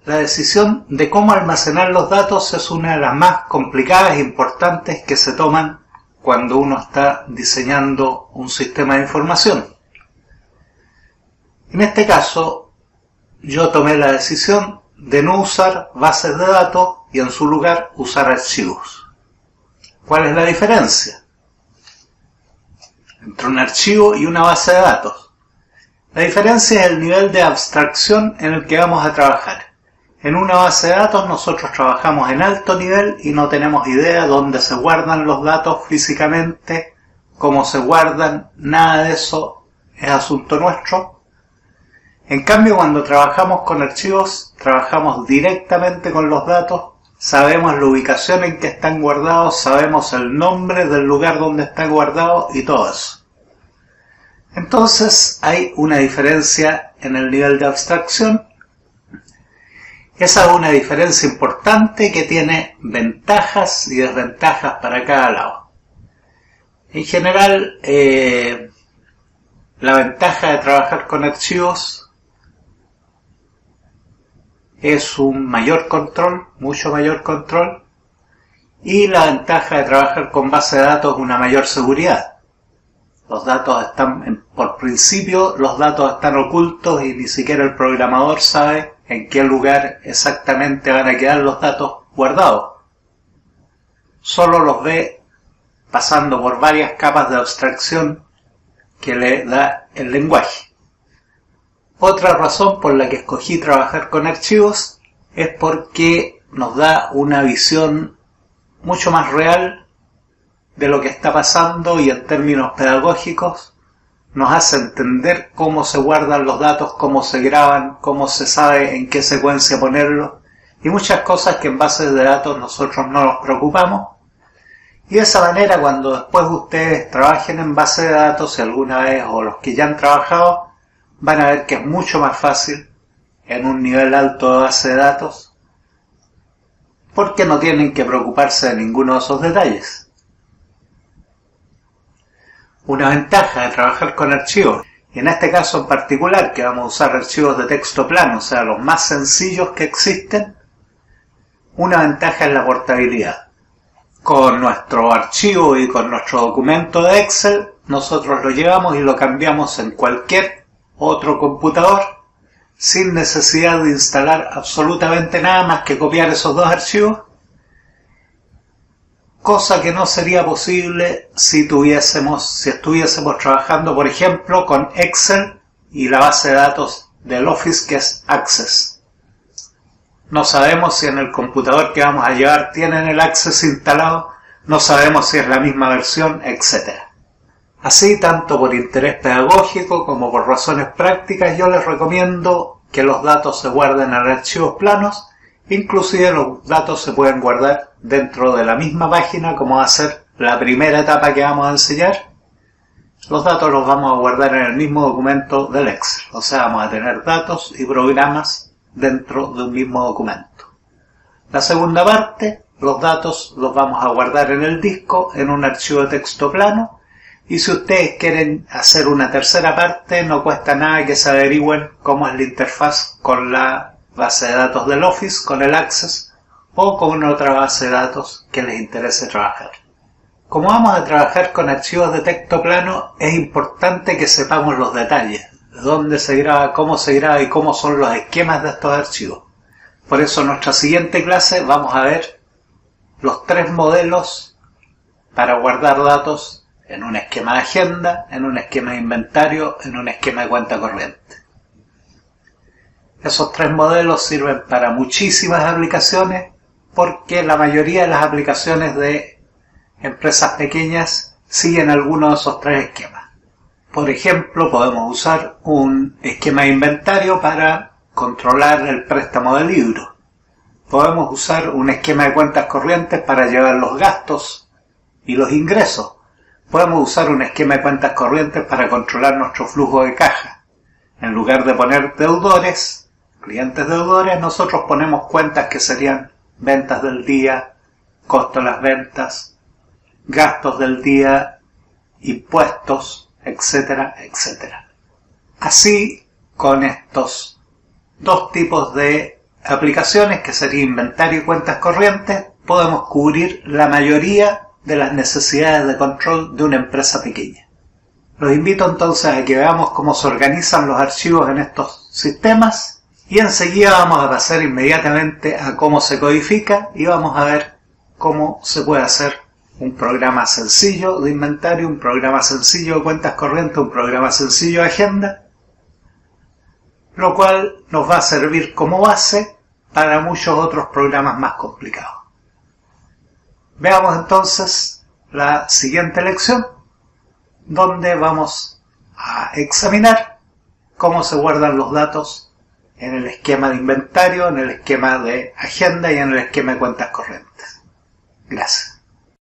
La decisión de cómo almacenar los datos es una de las más complicadas e importantes que se toman cuando uno está diseñando un sistema de información. En este caso, yo tomé la decisión de no usar bases de datos y en su lugar usar archivos. ¿Cuál es la diferencia entre un archivo y una base de datos? La diferencia es el nivel de abstracción en el que vamos a trabajar. En una base de datos nosotros trabajamos en alto nivel y no tenemos idea dónde se guardan los datos físicamente, cómo se guardan, nada de eso es asunto nuestro. En cambio, cuando trabajamos con archivos, trabajamos directamente con los datos, sabemos la ubicación en que están guardados, sabemos el nombre del lugar donde están guardados y todo eso. Entonces hay una diferencia en el nivel de abstracción. Esa es una diferencia importante que tiene ventajas y desventajas para cada lado. En general, la ventaja de trabajar con archivos es un mayor control, mucho mayor control, y la ventaja de trabajar con base de datos es una mayor seguridad. Los datos están, por principio, los datos están ocultos y ni siquiera el programador sabe en qué lugar exactamente van a quedar los datos guardados. Solo los ve pasando por varias capas de abstracción que le da el lenguaje. Otra razón por la que escogí trabajar con archivos es porque nos da una visión mucho más real de lo que está pasando y en términos pedagógicos nos hace entender cómo se guardan los datos, cómo se graban, cómo se sabe en qué secuencia ponerlos y muchas cosas que en bases de datos nosotros no nos preocupamos. Y de esa manera, cuando después ustedes trabajen en base de datos, si alguna vez o los que ya han trabajado, van a ver que es mucho más fácil en un nivel alto de base de datos porque no tienen que preocuparse de ninguno de esos detalles. Una ventaja de trabajar con archivos, y en este caso en particular, que vamos a usar archivos de texto plano, o sea, los más sencillos que existen, una ventaja es la portabilidad. Con nuestro archivo y con nuestro documento de Excel, nosotros lo llevamos y lo cambiamos en cualquier otro computador, sin necesidad de instalar absolutamente nada más que copiar esos dos archivos, cosa que no sería posible si estuviésemos trabajando, por ejemplo, con Excel y la base de datos del Office, que es Access. No sabemos si en el computador que vamos a llevar tienen el Access instalado, no sabemos si es la misma versión, etc. Así, tanto por interés pedagógico como por razones prácticas, yo les recomiendo que los datos se guarden en archivos planos. Inclusive los datos se pueden guardar dentro de la misma página, como va a ser la primera etapa que vamos a enseñar. Los datos los vamos a guardar en el mismo documento del Excel. O sea, vamos a tener datos y programas dentro de un mismo documento. La segunda parte, los datos los vamos a guardar en el disco, en un archivo de texto plano. Y si ustedes quieren hacer una tercera parte, no cuesta nada que se averigüen cómo es la interfaz con la base de datos del Office, con el Access, o con otra base de datos que les interese trabajar. Como vamos a trabajar con archivos de texto plano, es importante que sepamos los detalles, dónde se graba y cómo son los esquemas de estos archivos. Por eso en nuestra siguiente clase vamos a ver los 3 modelos para guardar datos en un esquema de agenda, en un esquema de inventario, en un esquema de cuenta corriente. Esos 3 modelos sirven para muchísimas aplicaciones porque la mayoría de las aplicaciones de empresas pequeñas siguen alguno de esos 3 esquemas. Por ejemplo, podemos usar un esquema de inventario para controlar el préstamo de libros. Podemos usar un esquema de cuentas corrientes para llevar los gastos y los ingresos. Podemos usar un esquema de cuentas corrientes para controlar nuestro flujo de caja. En lugar de poner deudores, clientes deudores, nosotros ponemos cuentas que serían ventas del día, costo de las ventas, gastos del día, impuestos, etcétera, etcétera. Así, con estos 2 tipos de aplicaciones, que sería inventario y cuentas corrientes, podemos cubrir la mayoría de las necesidades de control de una empresa pequeña. Los invito entonces a que veamos cómo se organizan los archivos en estos sistemas y enseguida vamos a pasar inmediatamente a cómo se codifica y vamos a ver cómo se puede hacer un programa sencillo de inventario, un programa sencillo de cuentas corrientes, un programa sencillo de agenda, lo cual nos va a servir como base para muchos otros programas más complicados. Veamos entonces la siguiente lección, donde vamos a examinar cómo se guardan los datos en el esquema de inventario, en el esquema de agenda y en el esquema de cuentas corrientes. Gracias.